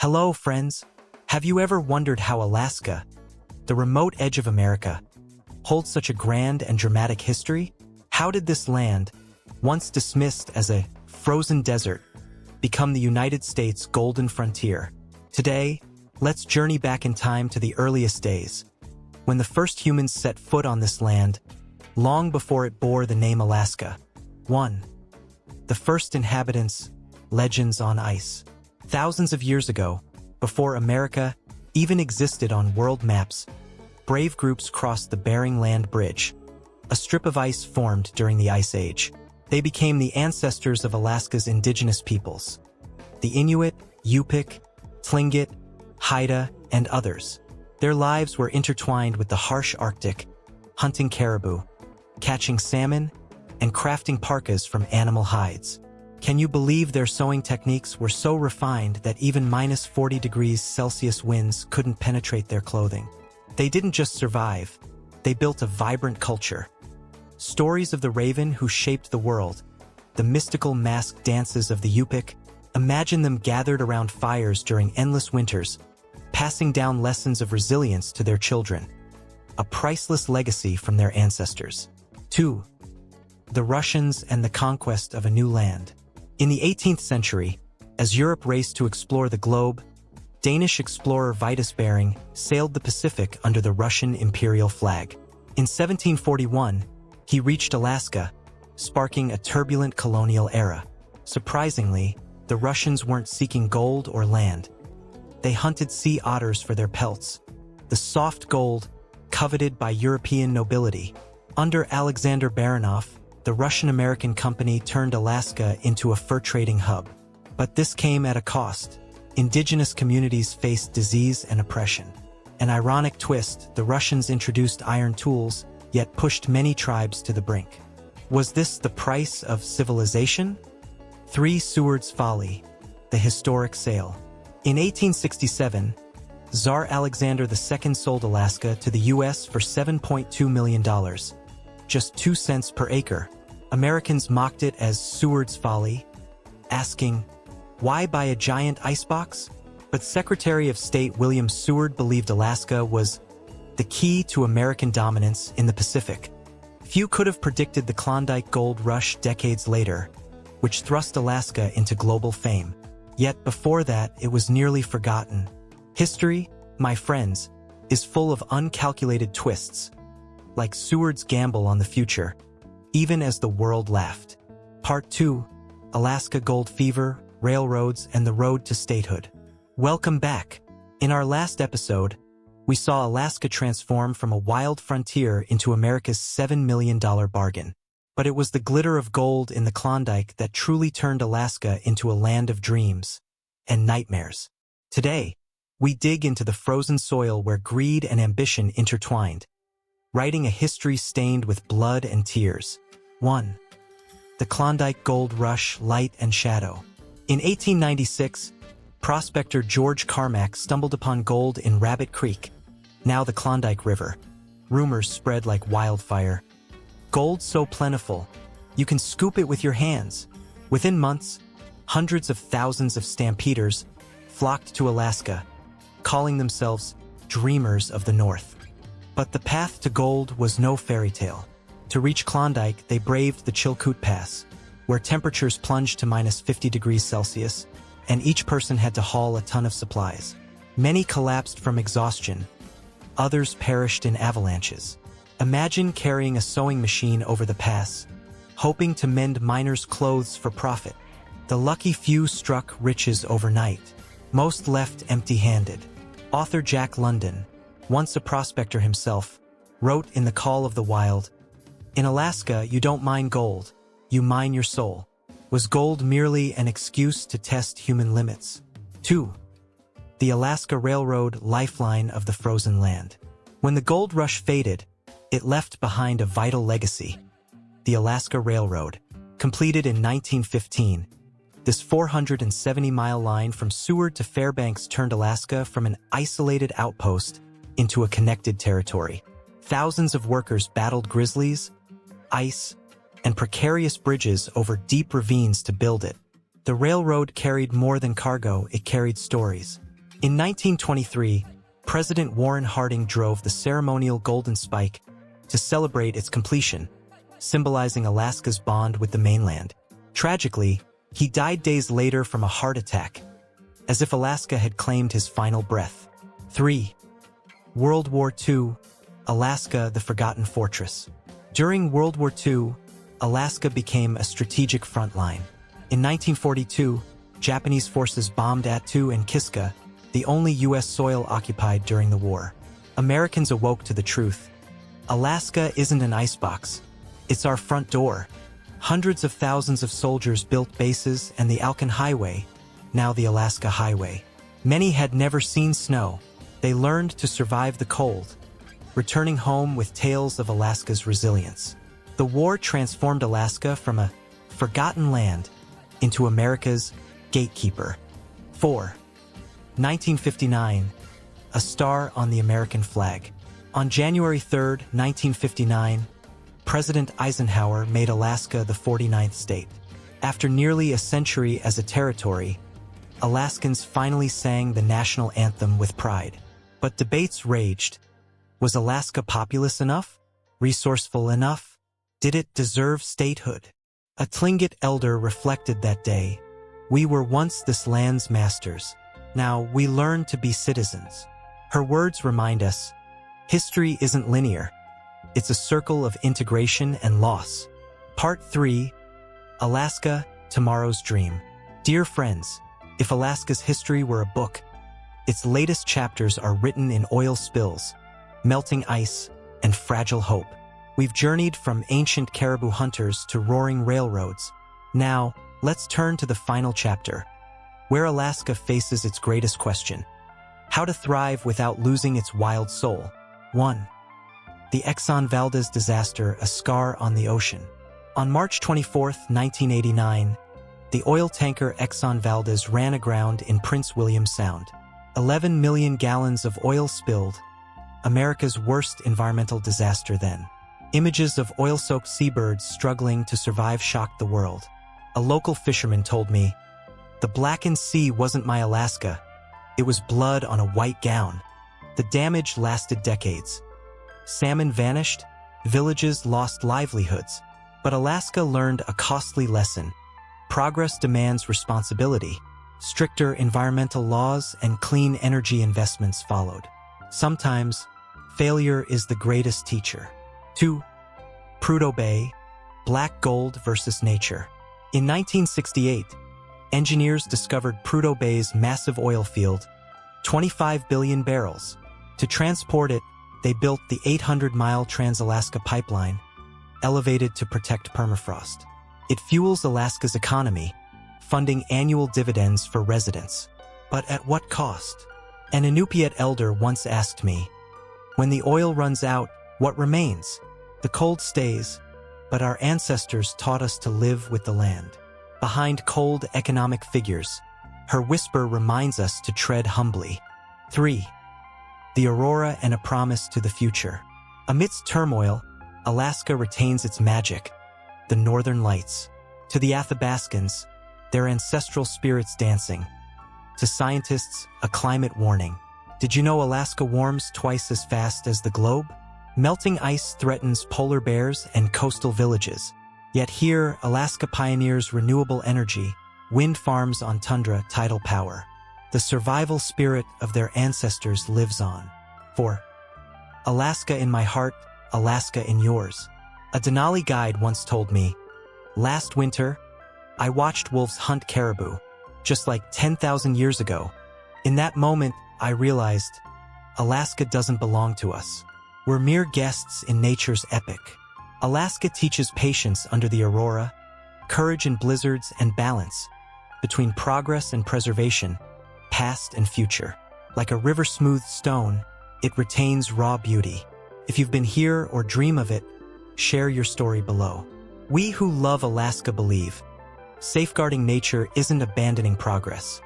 Hello, friends. Have you ever wondered how Alaska, the remote edge of America, holds such a grand and dramatic history? How did this land, once dismissed as a frozen desert, become the United States' golden frontier? Today, let's journey back in time to the earliest days, when the first humans set foot on this land, long before it bore the name Alaska. 1. The first inhabitants, legends on ice. Thousands of years ago, before America even existed on world maps, brave groups crossed the Bering Land Bridge, a strip of ice formed during the Ice Age. They became the ancestors of Alaska's indigenous peoples, the Inuit, Yupik, Tlingit, Haida, and others. Their lives were intertwined with the harsh Arctic, hunting caribou, catching salmon, and crafting parkas from animal hides. Can you believe their sewing techniques were so refined that even minus 40 degrees Celsius winds couldn't penetrate their clothing? They didn't just survive, they built a vibrant culture. Stories of the raven who shaped the world, the mystical masked dances of the Yupik, imagine them gathered around fires during endless winters, passing down lessons of resilience to their children, a priceless legacy from their ancestors. 2. The Russians and the conquest of a new land. In the 18th century, as Europe raced to explore the globe, Danish explorer Vitus Bering sailed the Pacific under the Russian imperial flag. In 1741, he reached Alaska, sparking a turbulent colonial era. Surprisingly, the Russians weren't seeking gold or land. They hunted sea otters for their pelts, the soft gold coveted by European nobility. Under Alexander Baranov, the Russian-American company turned Alaska into a fur-trading hub. But this came at a cost. Indigenous communities faced disease and oppression. An ironic twist, the Russians introduced iron tools, yet pushed many tribes to the brink. Was this the price of civilization? 3. Seward's Folly, the historic sale. In 1867, Tsar Alexander II sold Alaska to the U.S. for $7.2 million. Just 2 cents per acre. Americans mocked it as Seward's Folly, asking, why buy a giant icebox? But Secretary of State William Seward believed Alaska was the key to American dominance in the Pacific. Few could have predicted the Klondike Gold Rush decades later, which thrust Alaska into global fame. Yet before that, it was nearly forgotten. History, my friends, is full of uncalculated twists, like Seward's gamble on the future, even as the world laughed. Part 2, Alaska Gold Fever, Railroads, and the Road to Statehood. Welcome back. In our last episode, we saw Alaska transform from a wild frontier into America's $7 million bargain. But it was the glitter of gold in the Klondike that truly turned Alaska into a land of dreams and nightmares. Today, we dig into the frozen soil where greed and ambition intertwined, writing a history stained with blood and tears. 1. The Klondike Gold Rush, Light and Shadow. In 1896, prospector George Carmack stumbled upon gold in Rabbit Creek, now the Klondike River. Rumors spread like wildfire. Gold so plentiful, you can scoop it with your hands. Within months, hundreds of thousands of stampeders flocked to Alaska, calling themselves dreamers of the North. But the path to gold was no fairy tale. To reach Klondike, they braved the Chilkoot Pass, where temperatures plunged to minus 50 degrees Celsius, and each person had to haul a ton of supplies. Many collapsed from exhaustion. Others perished in avalanches. Imagine carrying a sewing machine over the pass, hoping to mend miners' clothes for profit. The lucky few struck riches overnight. Most left empty-handed. Author Jack London, once a prospector himself, wrote in The Call of the Wild, "In Alaska, you don't mine gold, you mine your soul." Was gold merely an excuse to test human limits? 2. The Alaska Railroad, lifeline of the frozen land. When the gold rush faded, it left behind a vital legacy. The Alaska Railroad, completed in 1915. This 470-mile line from Seward to Fairbanks turned Alaska from an isolated outpost into a connected territory. Thousands of workers battled grizzlies, ice, and precarious bridges over deep ravines to build it. The railroad carried more than cargo, it carried stories. In 1923, President Warren Harding drove the ceremonial Golden Spike to celebrate its completion, symbolizing Alaska's bond with the mainland. Tragically, he died days later from a heart attack, as if Alaska had claimed his final breath. 3. World War II, Alaska, the Forgotten Fortress. During World War II, Alaska became a strategic front line. In 1942, Japanese forces bombed Attu and Kiska, the only U.S. soil occupied during the war. Americans awoke to the truth. Alaska isn't an icebox. It's our front door. Hundreds of thousands of soldiers built bases and the Alcan Highway, now the Alaska Highway. Many had never seen snow. They learned to survive the cold, returning home with tales of Alaska's resilience. The war transformed Alaska from a forgotten land into America's gatekeeper. 4. 1959, a star on the American flag. On January 3, 1959, President Eisenhower made Alaska the 49th state. After nearly a century as a territory, Alaskans finally sang the national anthem with pride. But debates raged. Was Alaska populous enough? Resourceful enough? Did it deserve statehood? A Tlingit elder reflected that day, "We were once this land's masters. Now we learn to be citizens." Her words remind us, history isn't linear. It's a circle of integration and loss. Part 3, Alaska, Tomorrow's Dream. Dear friends, if Alaska's history were a book, its latest chapters are written in oil spills, melting ice, and fragile hope. We've journeyed from ancient caribou hunters to roaring railroads. Now, let's turn to the final chapter, where Alaska faces its greatest question: how to thrive without losing its wild soul. 1. The Exxon Valdez disaster, a scar on the ocean. On March 24, 1989, the oil tanker Exxon Valdez ran aground in Prince William Sound. 11 million gallons of oil spilled, America's worst environmental disaster then. Images of oil-soaked seabirds struggling to survive shocked the world. A local fisherman told me, "The blackened sea wasn't my Alaska. It was blood on a white gown." The damage lasted decades. Salmon vanished, villages lost livelihoods. But Alaska learned a costly lesson. Progress demands responsibility. Stricter environmental laws and clean energy investments followed. Sometimes, failure is the greatest teacher. 2. Prudhoe Bay, black gold versus nature. In 1968, engineers discovered Prudhoe Bay's massive oil field, 25 billion barrels. To transport it, they built the 800-mile Trans-Alaska Pipeline, elevated to protect permafrost. It fuels Alaska's economy, funding annual dividends for residents. But at what cost? An Inupiat elder once asked me, "When the oil runs out, what remains? The cold stays, but our ancestors taught us to live with the land." Behind cold economic figures, her whisper reminds us to tread humbly. 3. The aurora and a promise to the future. Amidst turmoil, Alaska retains its magic, the northern lights. To the Athabascans, their ancestral spirits dancing. To scientists, a climate warning. Did you know Alaska warms twice as fast as the globe? Melting ice threatens polar bears and coastal villages. Yet here, Alaska pioneers renewable energy, wind farms on tundra, tidal power. The survival spirit of their ancestors lives on. 4. Alaska in my heart, Alaska in yours. A Denali guide once told me, "Last winter, I watched wolves hunt caribou, just like 10,000 years ago. In that moment, I realized, Alaska doesn't belong to us. We're mere guests in nature's epic." Alaska teaches patience under the aurora, courage in blizzards, and balance between progress and preservation, past and future. Like a river-smoothed stone, it retains raw beauty. If you've been here or dream of it, share your story below. We who love Alaska believe, safeguarding nature isn't abandoning progress.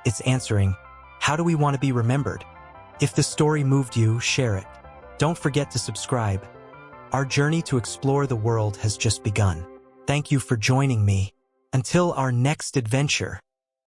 It's answering, how do we want to be remembered? If the story moved you, share it. Don't forget to subscribe. Our journey to explore the world has just begun. Thank you for joining me. Until our next adventure.